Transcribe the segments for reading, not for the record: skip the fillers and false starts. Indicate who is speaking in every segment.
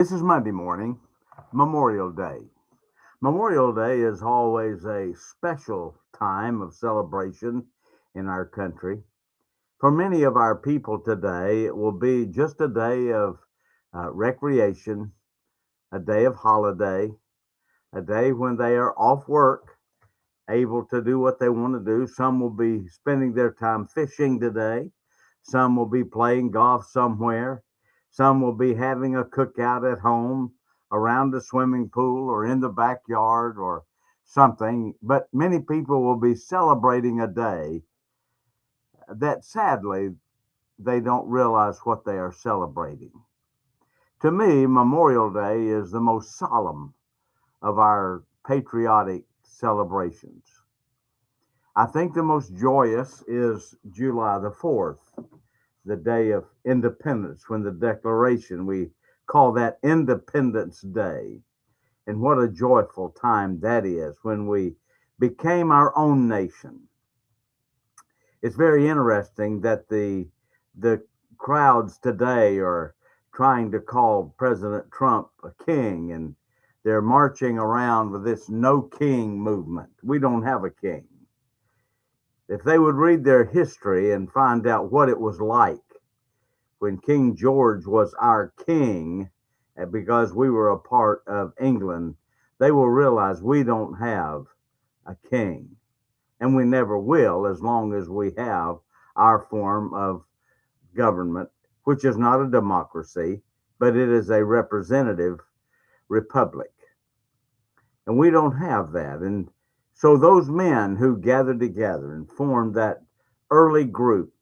Speaker 1: This is Monday morning, Memorial Day. Memorial Day is always a special time of celebration in our country. For many of our people today, it will be just a day of recreation, a day of holiday, a day when they are off work, able to do what they want to do. Some will be spending their time fishing today. Some will be playing golf somewhere. Some will be having a cookout at home around the swimming pool or in the backyard or something. But many people will be celebrating a day that sadly they don't realize what they are celebrating. To me, Memorial Day is the most solemn of our patriotic celebrations. I think the most joyous is July the 4th, the day of independence, when the Declaration, we call that Independence Day. And what a joyful time that is when we became our own nation. It's very interesting that the crowds today are trying to call President Trump a king, and they're marching around with this no king movement. We don't have a king. If they would read their history and find out what it was like when King George was our king, because we were a part of England, they will realize we don't have a king. And we never will as long as we have our form of government, which is not a democracy, but it is a representative republic. And we don't have that. And so those men who gathered together and formed that early group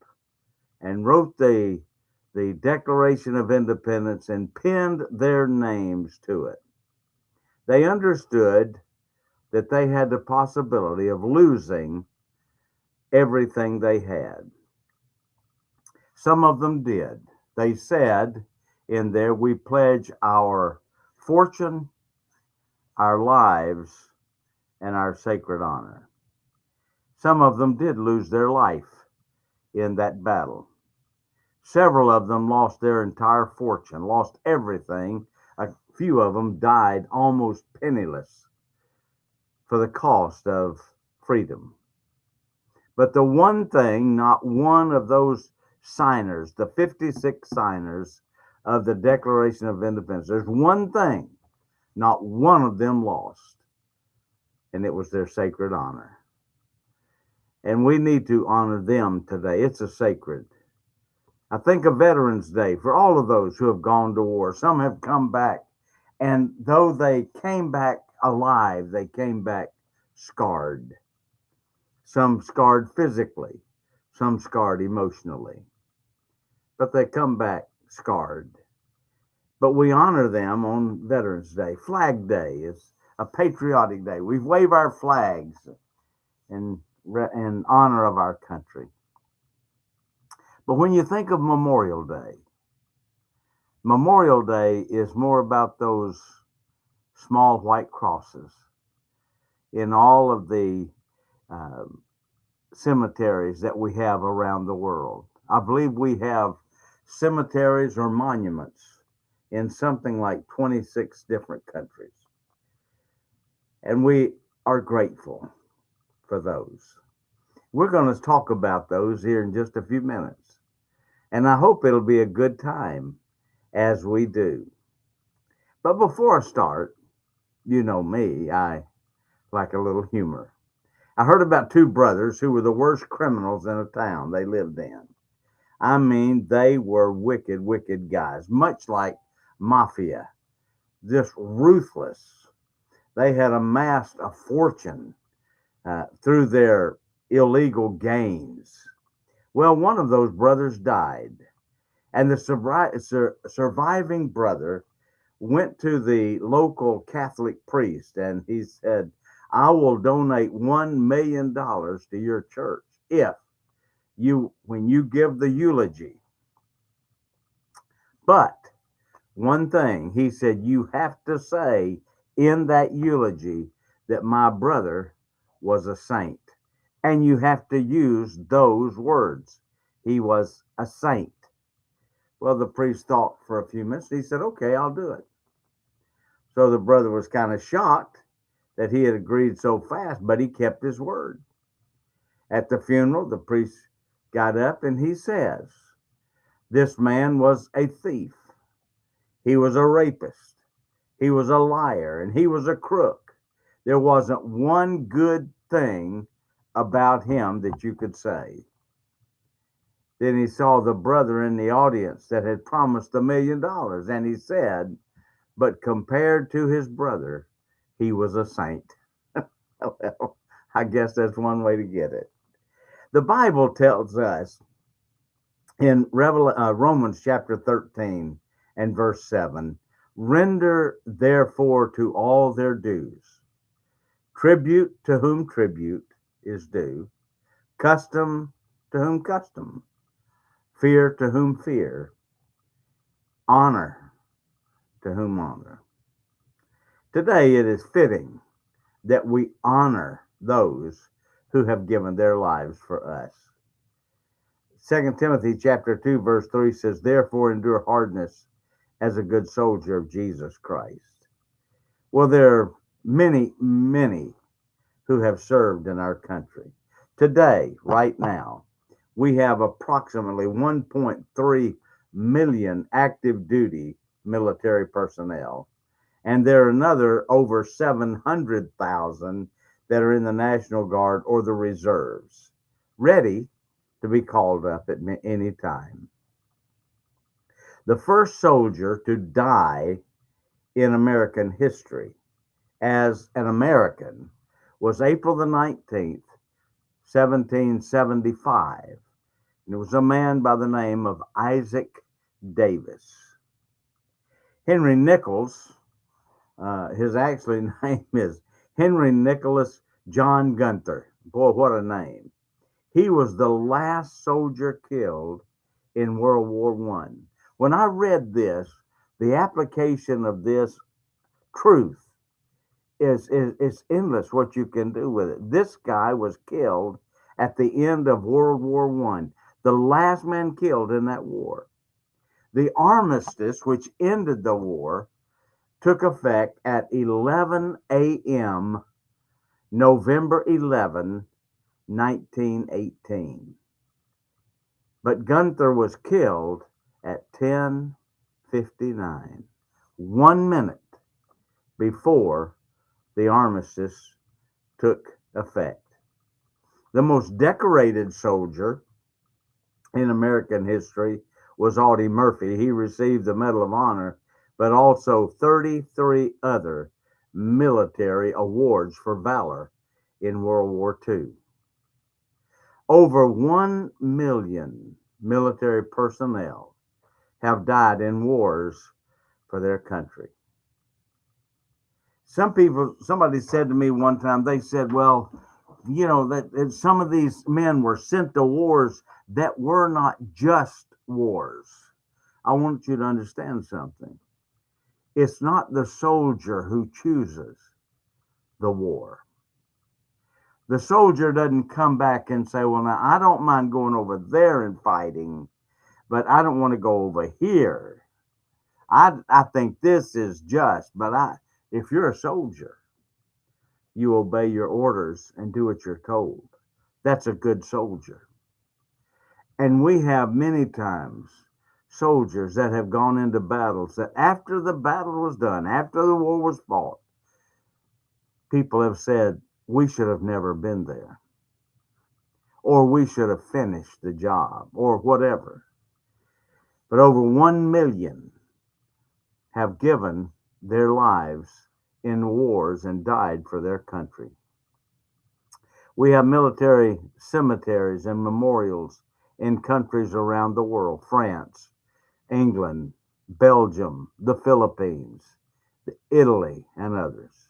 Speaker 1: and wrote the Declaration of Independence and pinned their names to it, they understood that they had the possibility of losing everything they had. Some of them did. They said in there, we pledge our fortune, our lives, and our sacred honor. Some of them did lose their life in that battle. Several of them lost their entire fortune, lost everything. A few of them died almost penniless for the cost of freedom. But the one thing, not one of those signers, the 56 signers of the Declaration of Independence, there's one thing not one of them lost, and it was their sacred honor. And we need to honor them today. It's a sacred. I think of Veterans Day for all of those who have gone to war. Some have come back, and though they came back alive, they came back scarred. Some scarred physically, some scarred emotionally, but they come back scarred. But we honor them on Veterans Day. Flag Day is a patriotic day. We wave our flags in honor of our country. But when you think of Memorial Day is more about those small white crosses in all of the uh, cemeteries that we have around the world. I believe we have cemeteries or monuments in something like 26 different countries. And we are grateful for those. We're going to talk about those here in just a few minutes. And I hope it'll be a good time as we do. But before I start, you know me, I like a little humor. I heard about two brothers who were the worst criminals in a town they lived in. I mean, they were wicked, wicked guys, much like mafia, just ruthless. They had amassed a fortune through their illegal gains. Well, one of those brothers died, and the surviving brother went to the local Catholic priest and he said, I will donate $1 million to your church if when you give the eulogy. But one thing, he said, you have to say in that eulogy that my brother was a saint. And you have to use those words. He was a saint. Well, the priest thought for a few minutes. He said, okay, I'll do it. So the brother was kind of shocked that he had agreed so fast, but he kept his word. At the funeral, the priest got up and he says, this man was a thief. He was a rapist. He was a liar and he was a crook. There wasn't one good thing about him that you could say. Then he saw the brother in the audience that had promised $1 million, and he said, but compared to his brother, he was a saint. Well, I guess that's one way to get it. The Bible tells us in Romans chapter 13 and verse 7, render therefore to all their dues, tribute to whom tribute is due, custom to whom custom, fear to whom fear, honor to whom honor. Today it is fitting that we honor those who have given their lives for us. 2 Timothy chapter 2 verse 3 says, therefore endure hardness as a good soldier of Jesus Christ. Well, there are many, many who have served in our country. Today, right now, we have approximately 1.3 million active duty military personnel, and there are another over 700,000 that are in the National Guard or the reserves, ready to be called up at any time. The first soldier to die in American history as an American was April the 19th, 1775. And it was a man by the name of Isaac Davis. Henry Nichols, his actual name is Henry Nicholas John Gunther. Boy, what a name. He was the last soldier killed in World War I. When I read this, the application of this truth is endless what you can do with it. This guy was killed at the end of World War I, the last man killed in that war. The armistice, which ended the war, took effect at 11 a.m. November 11, 1918. But Gunther was killed at 10:59, 1 minute before the armistice took effect. The most decorated soldier in American history was Audie Murphy. He received the Medal of Honor, but also 33 other military awards for valor in World War II. Over 1 million military personnel have died in wars for their country. Somebody said to me one time, they said, well, you know, that some of these men were sent to wars that were not just wars. I want you to understand something. It's not the soldier who chooses the war. The soldier doesn't come back and say, well, now I don't mind going over there and fighting, but I don't want to go over here. I think this is just, but if you're a soldier, you obey your orders and do what you're told. That's a good soldier. And we have many times soldiers that have gone into battles that after the battle was done, after the war was fought, people have said, we should have never been there, or we should have finished the job, or whatever. But over 1 million have given their lives in wars and died for their country. We have military cemeteries and memorials in countries around the world: France, England, Belgium, the Philippines, Italy, and others.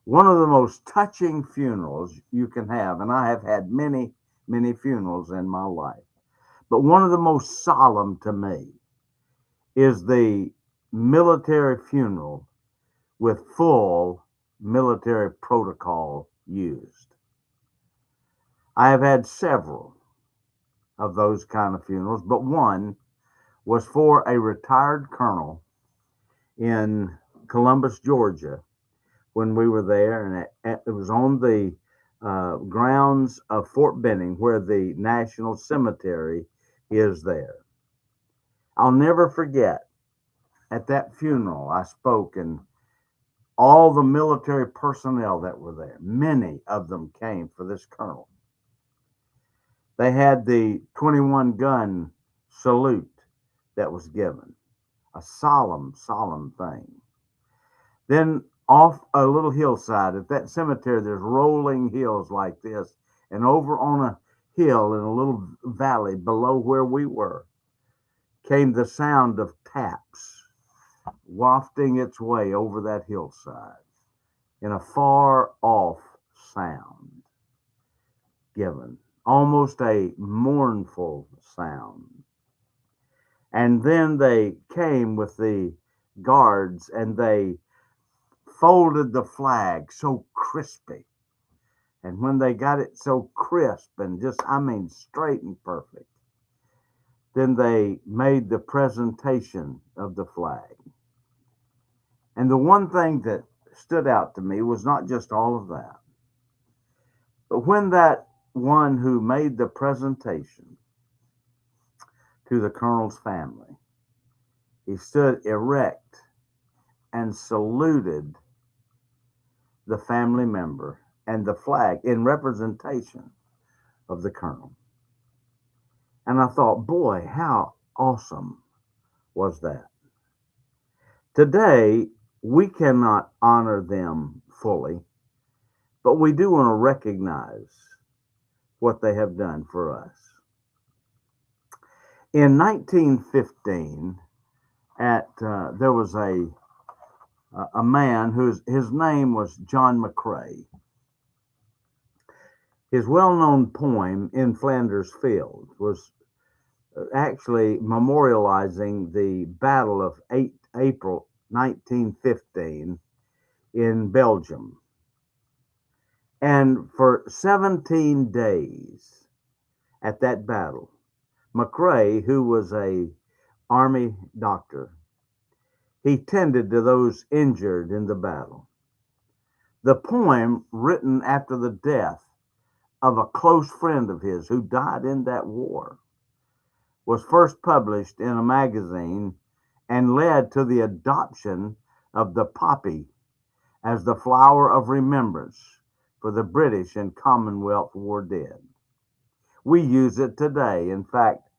Speaker 1: One of the most touching funerals you can have, and I have had many, many funerals in my life, but one of the most solemn to me is the military funeral with full military protocol used. I have had several of those kind of funerals, but one was for a retired colonel in Columbus, Georgia, when we were there, and it was on the grounds of Fort Benning, where the National Cemetery is there. I'll never forget at that funeral I spoke, and all the military personnel that were there, many of them came for this colonel. They had the 21 gun salute that was given, a solemn, solemn thing. Then off a little hillside at that cemetery, there's rolling hills like this, and over on a hill in a little valley below where we were came the sound of taps wafting its way over that hillside in a far off sound given, almost a mournful sound. And then they came with the guards and they folded the flag so crispy. And when they got it so crisp and just, I mean, straight and perfect, then they made the presentation of the flag. And the one thing that stood out to me was not just all of that, but when that one who made the presentation to the colonel's family, he stood erect and saluted the family member and the flag in representation of the colonel. And I thought, boy, how awesome was that? Today, we cannot honor them fully, but we do want to recognize what they have done for us. In 1915, there was a man his name was John McCrae. His well-known poem "In Flanders Fields" was actually memorializing the Battle of April 1915 in Belgium. And for 17 days at that battle, McCrae, who was a army doctor, he tended to those injured in the battle. The poem, written after the death of a close friend of his who died in that war, was first published in a magazine and led to the adoption of the poppy as the flower of remembrance for the British and Commonwealth war dead. We use it today. In fact,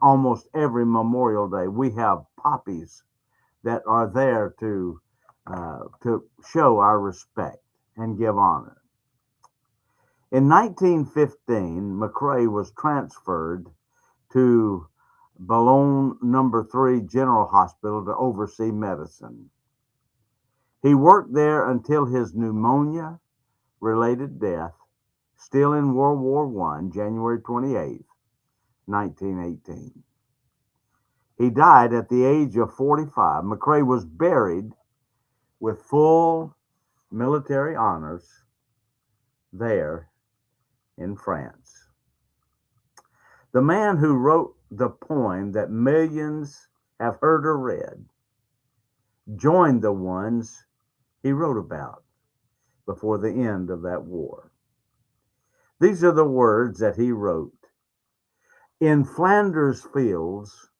Speaker 1: almost every Memorial Day, we have poppies that are there to show our respect and give honor. In 1915, McCrae was transferred to Boulogne No. 3 General Hospital to oversee medicine. He worked there until his pneumonia-related death, still in World War I, January 28, 1918. He died at the age of 45. McCrae was buried with full military honors there in France. The man who wrote the poem that millions have heard or read joined the ones he wrote about before the end of that war. These are the words that he wrote. In Flanders fields,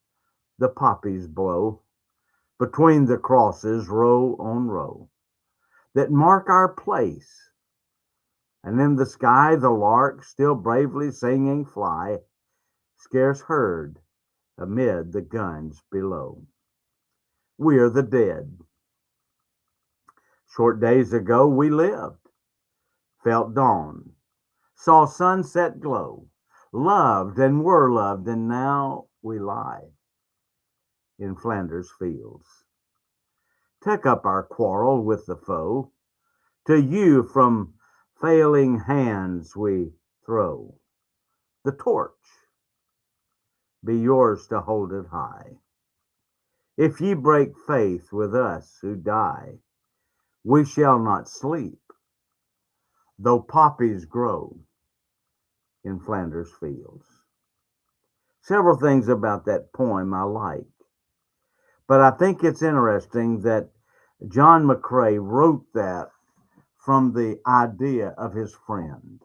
Speaker 1: the poppies blow between the crosses, row on row, that mark our place. And in the sky, the lark, still bravely singing, fly, scarce heard amid the guns below. We are the dead. Short days ago we lived, felt dawn, saw sunset glow, loved and were loved, and now we lie in Flanders fields. Take up our quarrel with the foe, to you from failing hands we throw the torch, be yours to hold it high. If ye break faith with us who die, we shall not sleep, though poppies grow in Flanders fields. Several things about that poem I like, but I think it's interesting that John McCrae wrote that from the idea of his friend.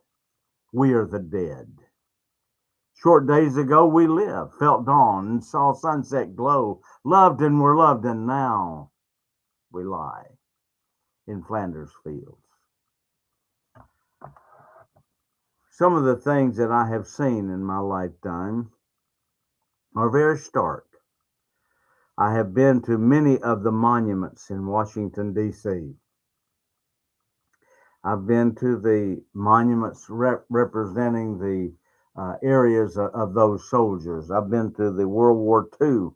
Speaker 1: We are the dead. Short days ago we lived, felt dawn, and saw sunset glow, loved and were loved, and now we lie in Flanders fields. Some of the things that I have seen in my lifetime are very stark. I have been to many of the monuments in Washington, D.C. I've been to the monuments representing the areas of those soldiers. I've been to the World War II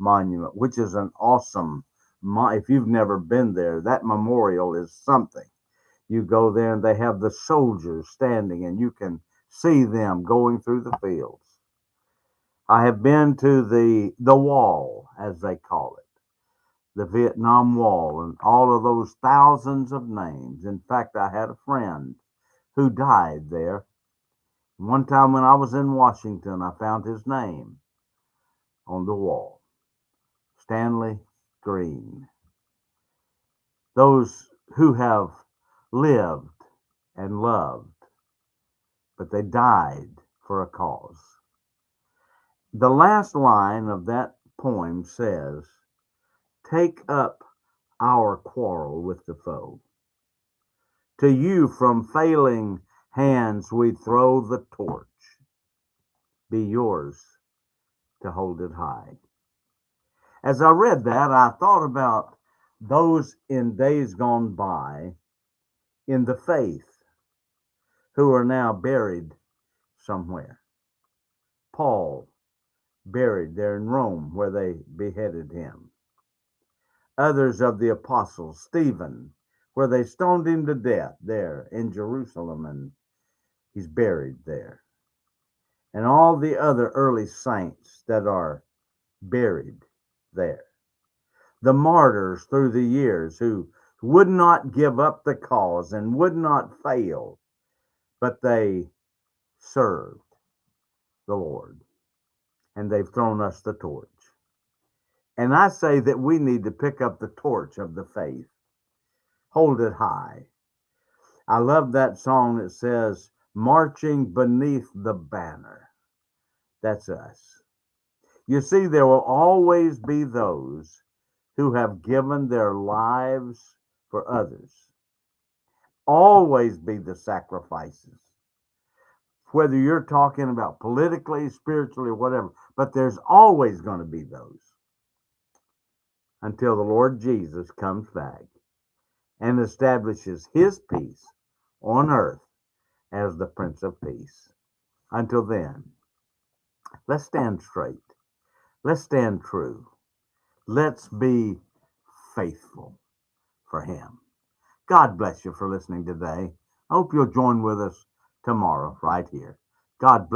Speaker 1: monument, which is an awesome. If you've never been there, that memorial is something. You go there and they have the soldiers standing, and you can see them going through the fields. I have been to the wall, as they call it, the Vietnam Wall, and all of those thousands of names. In fact, I had a friend who died there. One time when I was in Washington, I found his name on the wall, Stanley Green. Those who have lived and loved, but they died for a cause. The last line of that poem says, "Take up our quarrel with the foe. To you from failing hands we throw the torch. Be yours to hold it high." As I read that, I thought about those in days gone by in the faith who are now buried somewhere. Paul, buried there in Rome where they beheaded him. Others of the apostles, Stephen, where they stoned him to death there in Jerusalem, and he's buried there. And all the other early saints that are buried there. The martyrs through the years who would not give up the cause and would not fail, but they served the Lord, and they've thrown us the torch. And I say that we need to pick up the torch of the faith, hold it high. I love that song that says, "Marching beneath the banner." That's us. You see, there will always be those who have given their lives for others. Always be the sacrifices. Whether you're talking about politically, spiritually, or whatever, but there's always going to be those until the Lord Jesus comes back and establishes his peace on earth as the Prince of Peace. Until then, let's stand straight. Let's stand true. Let's be faithful for him. God bless you for listening today. I hope you'll join with us tomorrow right here. God bless.